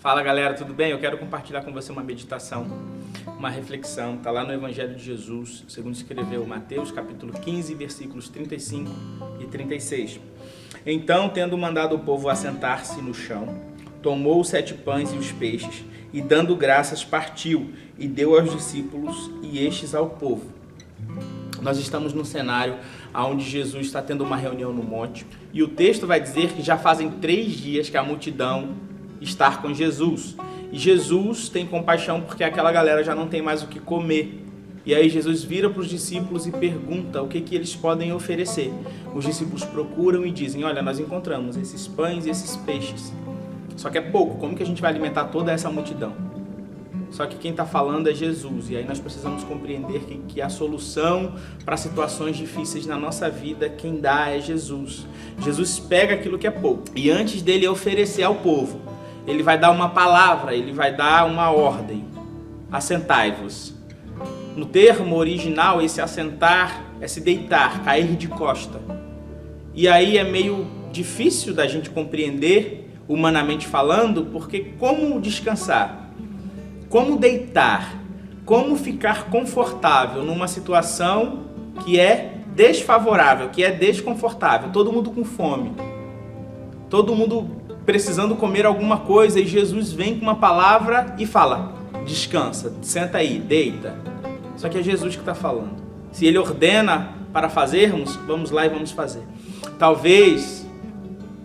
Fala galera, tudo bem? Eu quero compartilhar com você uma meditação, uma reflexão, está lá no Evangelho de Jesus, segundo escreveu Mateus, capítulo 15, versículos 35 e 36. Então, tendo mandado o povo assentar-se no chão, tomou os 7 pães e os peixes, e dando graças partiu, e deu aos discípulos e estes ao povo. Nós estamos num cenário onde Jesus está tendo uma reunião no monte, e o texto vai dizer que já fazem 3 dias que a multidão está com Jesus. E Jesus tem compaixão porque aquela galera já não tem mais o que comer. E aí Jesus vira para os discípulos e pergunta o que eles podem oferecer. Os discípulos procuram e dizem, olha, nós encontramos esses pães e esses peixes. Só que é pouco, como que a gente vai alimentar toda essa multidão? Só que quem está falando é Jesus, e aí nós precisamos compreender que a solução para situações difíceis na nossa vida, quem dá é Jesus. Jesus pega aquilo que é pouco, e antes dele oferecer ao povo, ele vai dar uma palavra, ele vai dar uma ordem. Assentai-vos. No termo original, esse assentar é se deitar, cair de costa. E aí é meio difícil da gente compreender, humanamente falando, porque como descansar? Como deitar? Como ficar confortável numa situação que é desfavorável, que é desconfortável? Todo mundo com fome. Todo mundo precisando comer alguma coisa, e Jesus vem com uma palavra e fala, descansa, senta aí, deita. Só que é Jesus que está falando. Se ele ordena para fazermos, vamos lá e vamos fazer. Talvez,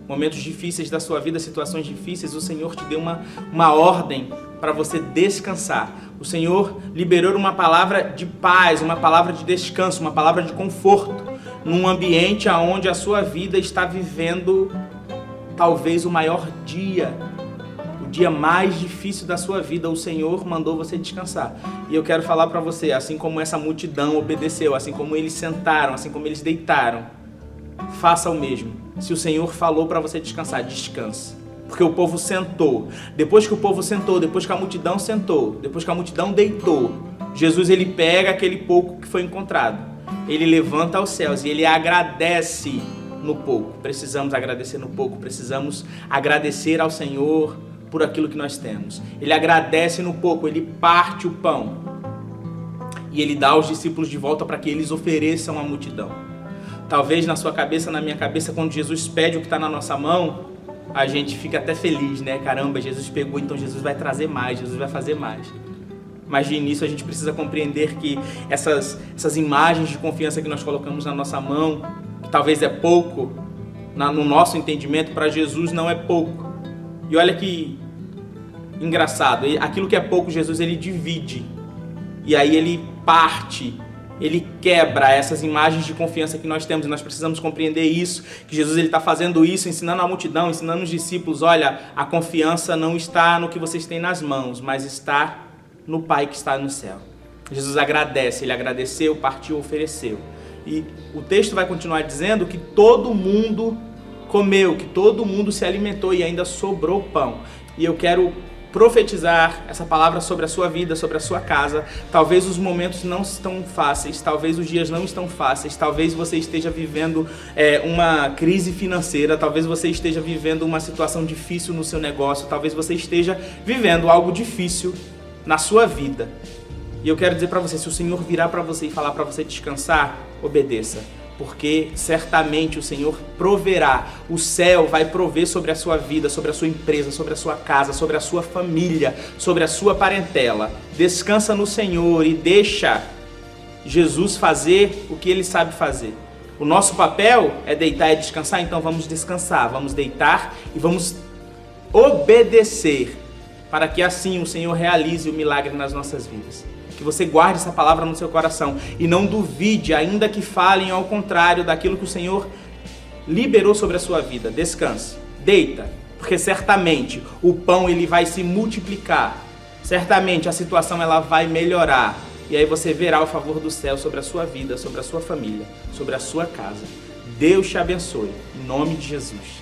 momentos difíceis da sua vida, situações difíceis, o Senhor te deu uma ordem para você descansar. O Senhor liberou uma palavra de paz, uma palavra de descanso, uma palavra de conforto, num ambiente onde a sua vida está vivendo talvez o maior dia, o dia mais difícil da sua vida. O Senhor mandou você descansar. E eu quero falar para você, assim como essa multidão obedeceu, assim como eles sentaram, assim como eles deitaram, faça o mesmo. Se o Senhor falou para você descansar, descanse. Porque o povo sentou. Depois que o povo sentou, depois que a multidão sentou, depois que a multidão deitou, Jesus ele pega aquele pouco que foi encontrado, ele levanta aos céus e ele agradece no pouco. Precisamos agradecer no pouco, precisamos agradecer ao Senhor por aquilo que nós temos. Ele agradece no pouco, ele parte o pão e ele dá aos discípulos de volta para que eles ofereçam à multidão. Talvez na sua cabeça, na minha cabeça, quando Jesus pede o que está na nossa mão, a gente fica até feliz, né? Caramba, Jesus pegou, então Jesus vai trazer mais, Jesus vai fazer mais. Mas de início a gente precisa compreender que essas imagens de confiança que nós colocamos na nossa mão, que talvez é pouco, no nosso entendimento, para Jesus não é pouco. E olha que engraçado, aquilo que é pouco, Jesus ele divide. E aí ele parte, ele quebra essas imagens de confiança que nós temos. E nós precisamos compreender isso, que Jesus ele está fazendo isso, ensinando a multidão, ensinando os discípulos, olha, a confiança não está no que vocês têm nas mãos, mas está no Pai que está no céu. Jesus agradece, ele agradeceu, partiu, ofereceu. E o texto vai continuar dizendo que todo mundo comeu, que todo mundo se alimentou e ainda sobrou pão. E eu quero profetizar essa palavra sobre a sua vida, sobre a sua casa. Talvez os momentos não estão fáceis, talvez os dias não estão fáceis, talvez você esteja vivendo uma crise financeira, talvez você esteja vivendo uma situação difícil no seu negócio, talvez você esteja vivendo algo difícil na sua vida. E eu quero dizer para você, se o Senhor virar para você e falar para você descansar, obedeça. Porque certamente o Senhor proverá, o céu vai prover sobre a sua vida, sobre a sua empresa, sobre a sua casa, sobre a sua família, sobre a sua parentela. Descansa no Senhor e deixa Jesus fazer o que Ele sabe fazer. O nosso papel é deitar e descansar, então vamos descansar, vamos deitar e vamos obedecer, para que assim o Senhor realize o milagre nas nossas vidas. Que você guarde essa palavra no seu coração e não duvide, ainda que falem ao contrário daquilo que o Senhor liberou sobre a sua vida. Descanse, deita, porque certamente o pão ele vai se multiplicar, certamente a situação ela vai melhorar, e aí você verá o favor do céu sobre a sua vida, sobre a sua família, sobre a sua casa. Deus te abençoe, em nome de Jesus.